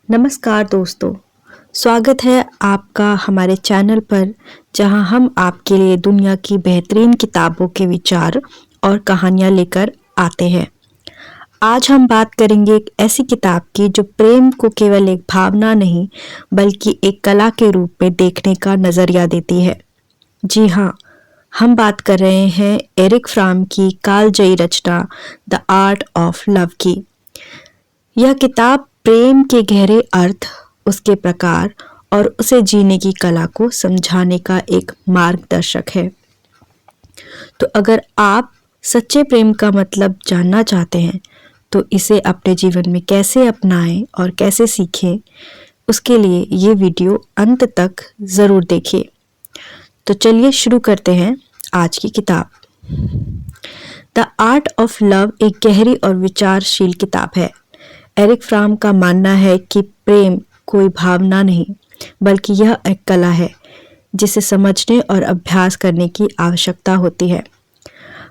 नमस्कार दोस्तों, स्वागत है आपका हमारे चैनल पर जहां हम आपके लिए दुनिया की बेहतरीन किताबों के विचार और कहानियां लेकर आते हैं। आज हम बात करेंगे एक ऐसी किताब की जो प्रेम को केवल एक भावना नहीं बल्कि एक कला के रूप में देखने का नज़रिया देती है। जी हाँ, हम बात कर रहे हैं एरिक फ्राम की कालजयी रचना द आर्ट ऑफ लव की। यह किताब प्रेम के गहरे अर्थ, उसके प्रकार और उसे जीने की कला को समझाने का एक मार्गदर्शक है। तो अगर आप सच्चे प्रेम का मतलब जानना चाहते हैं तो इसे अपने जीवन में कैसे अपनाएं और कैसे सीखें, उसके लिए ये वीडियो अंत तक ज़रूर देखिए। तो चलिए शुरू करते हैं आज की किताब। द आर्ट ऑफ लव एक गहरी और विचारशील किताब है। एरिक फ्राम का मानना है कि प्रेम कोई भावना नहीं बल्कि यह एक कला है जिसे समझने और अभ्यास करने की आवश्यकता होती है।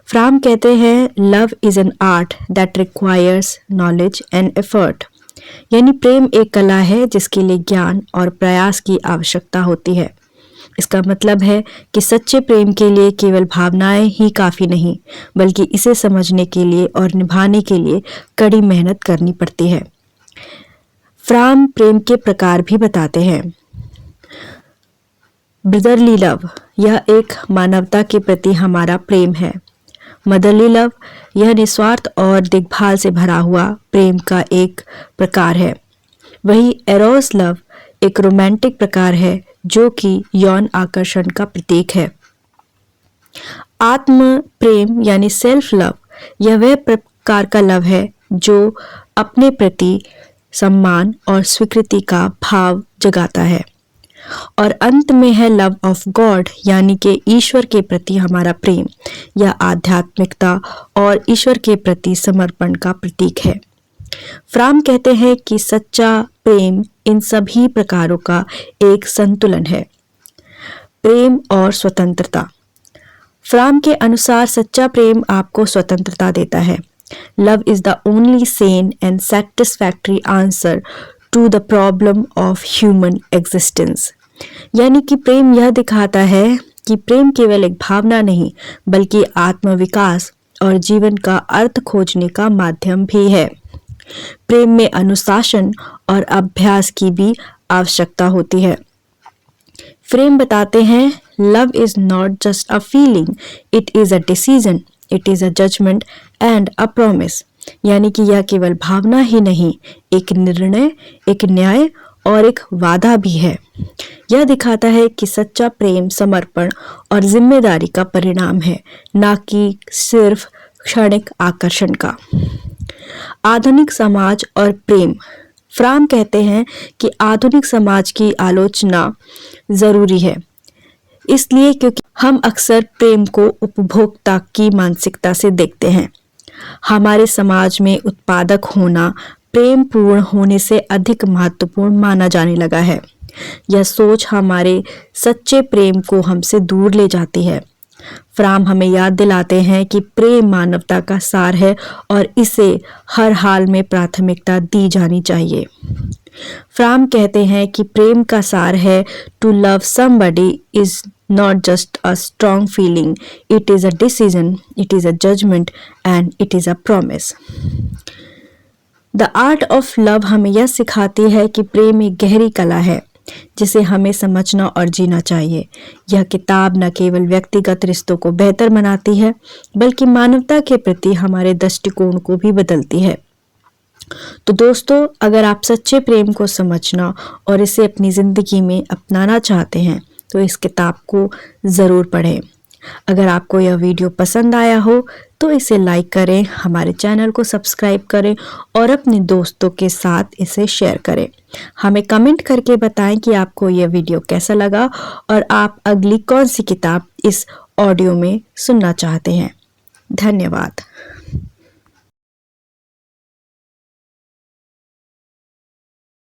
फ्राम कहते हैं love is an art that requires knowledge and effort, यानी प्रेम एक कला है जिसके लिए ज्ञान और प्रयास की आवश्यकता होती है। इसका मतलब है कि सच्चे प्रेम के लिए केवल भावनाएं ही काफ़ी नहीं बल्कि इसे समझने के लिए और निभाने के लिए कड़ी मेहनत करनी पड़ती है। फ्राम प्रेम के प्रकार भी बताते हैं। ब्रदरली लव, यह एक मानवता के प्रति हमारा प्रेम है। मदरली लव, यह निस्वार्थ और देखभाल से भरा हुआ प्रेम का एक प्रकार है। वही एरोस लव एक रोमांटिक प्रकार है जो कि यौन आकर्षण का प्रतीक है। आत्म प्रेम यानी सेल्फ लव, यह वह प्रकार का लव है जो अपने प्रति सम्मान और स्वीकृति का भाव जगाता है। और अंत में है लव ऑफ गॉड, यानी कि ईश्वर के प्रति हमारा प्रेम। यह आध्यात्मिकता और ईश्वर के प्रति समर्पण का प्रतीक है। फ्राम कहते हैं कि सच्चा प्रेम इन सभी प्रकारों का एक संतुलन है। प्रेम और स्वतंत्रता, फ्राम के अनुसार सच्चा प्रेम आपको स्वतंत्रता देता है। Love is the only sane and satisfactory answer to the problem of human existence, यानी कि प्रेम यह दिखाता है कि प्रेम केवल एक भावना नहीं बल्कि आत्मविकास और जीवन का अर्थ खोजने का माध्यम भी है। प्रेम में अनुशासन और अभ्यास की भी आवश्यकता होती है। फ्रेम बताते हैं love is not just a feeling, it is a decision, it is a judgement and a promise, यानी कि यह केवल भावना ही नहीं, एक निर्णय, एक न्याय और एक वादा भी है। यह दिखाता है कि सच्चा प्रेम समर्पण और जिम्मेदारी का परिणाम है, ना कि सिर्फ क्षणिक आकर्षण का। आधुनिक समाज और प्रेम, फ्राम कहते हैं कि आधुनिक समाज की आलोचना ज़रूरी है, इसलिए क्योंकि हम अक्सर प्रेम को उपभोक्ता की मानसिकता से देखते हैं। हमारे समाज में उत्पादक होना प्रेम पूर्ण होने से अधिक महत्वपूर्ण माना जाने लगा है। यह सोच हमारे सच्चे प्रेम को हमसे दूर ले जाती है। फ्राम हमें याद दिलाते हैं कि प्रेम मानवता का सार है और इसे हर हाल में प्राथमिकता दी जानी चाहिए। फ्राम कहते हैं कि प्रेम का सार है to love somebody is not just a strong feeling, it is a decision, it is a judgement and it is a promise. The art of love हमें यह सिखाती है कि प्रेम एक गहरी कला है जिसे हमें समझना और जीना चाहिए। यह किताब न केवल व्यक्तिगत रिश्तों को बेहतर बनाती है बल्कि मानवता के प्रति हमारे दृष्टिकोण को भी बदलती है। तो दोस्तों, अगर आप सच्चे प्रेम को समझना और इसे अपनी ज़िंदगी में अपनाना चाहते हैं तो इस किताब को ज़रूर पढ़ें। अगर आपको यह वीडियो पसंद आया हो तो इसे लाइक करें, हमारे चैनल को सब्सक्राइब करें और अपने दोस्तों के साथ इसे शेयर करें। हमें कमेंट करके बताएं कि आपको यह वीडियो कैसा लगा और आप अगली कौन सी किताब इस ऑडियो में सुनना चाहते हैं। धन्यवाद।